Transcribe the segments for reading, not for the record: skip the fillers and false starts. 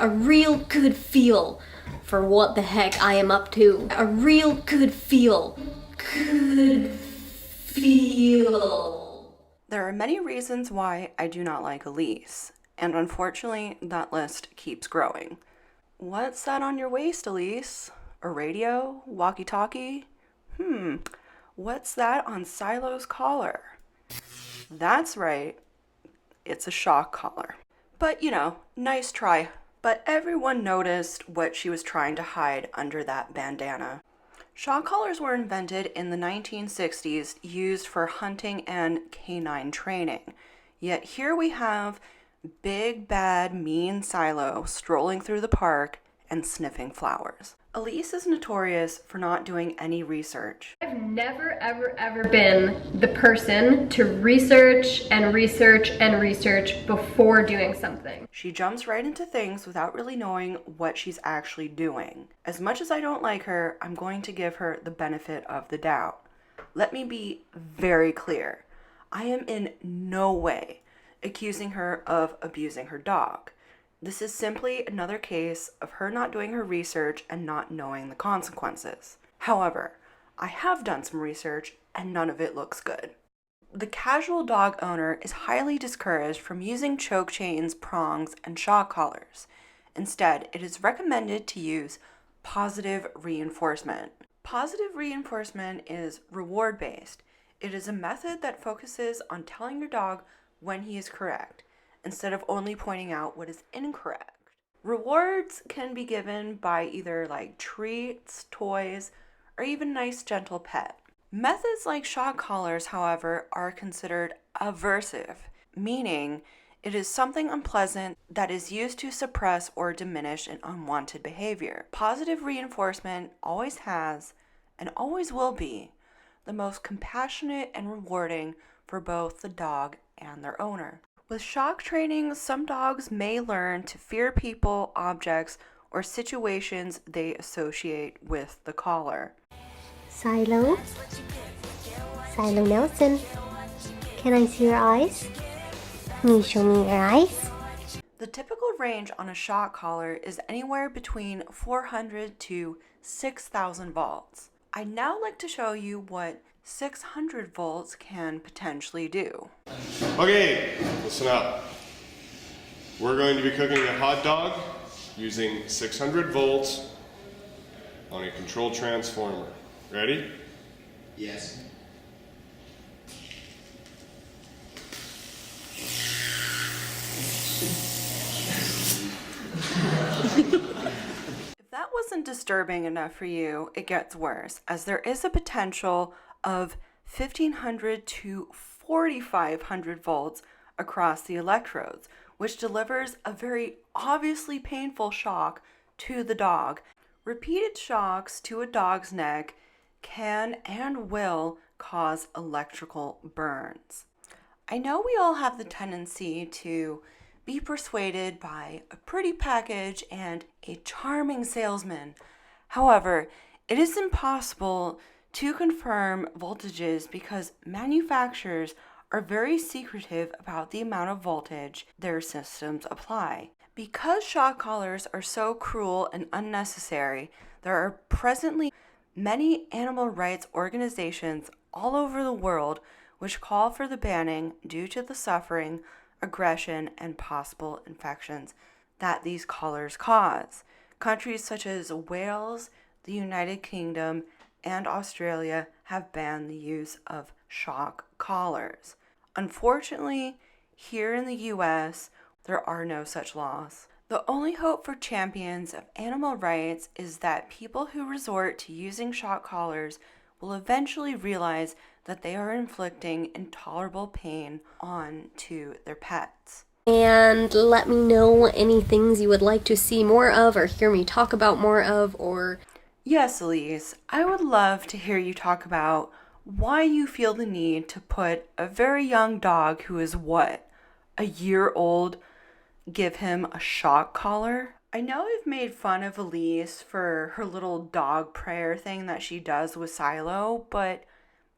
A real good feel for what the heck I am up to. A real good feel. Good feel. There are many reasons why I do not like Alyse, and unfortunately that list keeps growing. What's that on your waist, Alyse? A radio? Walkie-talkie? What's that on Psilo's collar? That's right, it's a shock collar. But nice try. But everyone noticed what she was trying to hide under that bandana. Shock collars were invented in the 1960s, used for hunting and canine training. Yet here we have big, bad, mean Psilo strolling through the park and sniffing flowers. Alyse is notorious for not doing any research. I've never, ever been the person to research and research and research before doing something. She jumps right into things without really knowing what she's actually doing. As much as I don't like her, I'm going to give her the benefit of the doubt. Let me be very clear. I am in no way accusing her of abusing her dog. This is simply another case of her not doing her research and not knowing the consequences. However, I have done some research and none of it looks good. The casual dog owner is highly discouraged from using choke chains, prongs, and shock collars. Instead, it is recommended to use positive reinforcement. Positive reinforcement is reward-based. It is a method that focuses on telling your dog when he is correct, instead of only pointing out what is incorrect. Rewards can be given by either treats, toys, or even nice gentle pet. Methods like shock collars, however, are considered aversive, meaning it is something unpleasant that is used to suppress or diminish an unwanted behavior. Positive reinforcement always has, and always will be, the most compassionate and rewarding for both the dog and their owner. With shock training, some dogs may learn to fear people, objects, or situations they associate with the collar. Psilo? Psilo Nelson? Can I see your eyes? Can you show me your eyes? The typical range on a shock collar is anywhere between 400 to 6,000 volts. I'd now like to show you what 600 volts can potentially do. Okay, listen up. We're going to be cooking a hot dog using 600 volts on a controlled transformer. Ready? Yes. If that wasn't disturbing enough for you, it gets worse, as there is a potential of 1500 to 4500 volts across the electrodes, which delivers a very obviously painful shock to the dog. Repeated shocks to a dog's neck can and will cause electrical burns. I know we all have the tendency to be persuaded by a pretty package and a charming salesman. However, it is impossible to confirm voltages because manufacturers are very secretive about the amount of voltage their systems apply. Because shock collars are so cruel and unnecessary, there are presently many animal rights organizations all over the world which call for the banning due to the suffering, aggression, and possible infections that these collars cause. Countries such as Wales, the United Kingdom, and Australia have banned the use of shock collars. Unfortunately, here in the US, there are no such laws. The only hope for champions of animal rights is that people who resort to using shock collars will eventually realize that they are inflicting intolerable pain onto their pets. And let me know any things you would like to see more of or hear me talk about more of, or... Yes, Alyse, I would love to hear you talk about why you feel the need to put a very young dog who is a year old, give him a shock collar? I know I've made fun of Alyse for her little dog prayer thing that she does with Psilo, but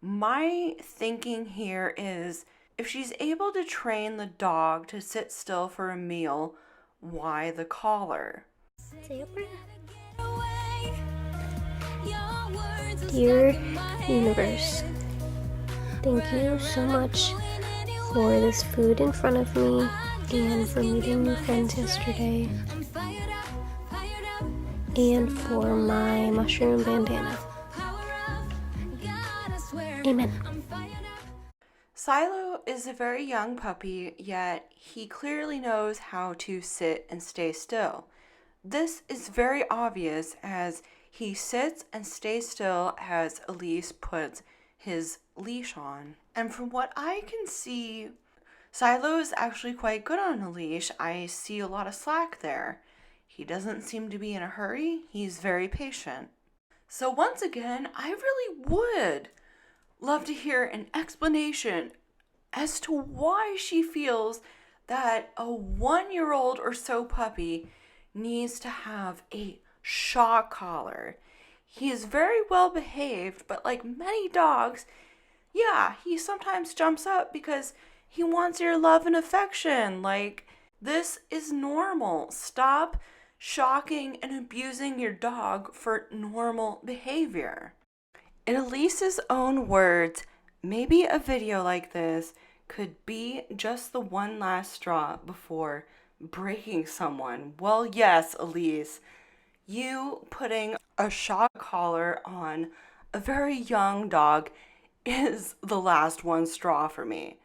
my thinking here is if she's able to train the dog to sit still for a meal, why the collar. Say a prayer. Dear universe, thank you so much for this food in front of me and for meeting new friends yesterday and for my mushroom bandana. Amen. Psilo is a very young puppy, yet he clearly knows how to sit and stay still. This is very obvious as he sits and stays still as Alyse puts his leash on. And from what I can see, Psilo is actually quite good on a leash. I see a lot of slack there. He doesn't seem to be in a hurry. He's very patient. So once again, I really would love to hear an explanation as to why she feels that a 1-year-old or so puppy needs to have a shock collar. He is very well behaved, but like many dogs, yeah, he sometimes jumps up because he wants your love and affection. Like, this is normal. Stop shocking and abusing your dog for normal behavior. In Alyse's own words, maybe a video like this could be just the one last straw before breaking someone. Well, yes, Alyse, you putting a shock collar on a very young dog is the last one straw for me.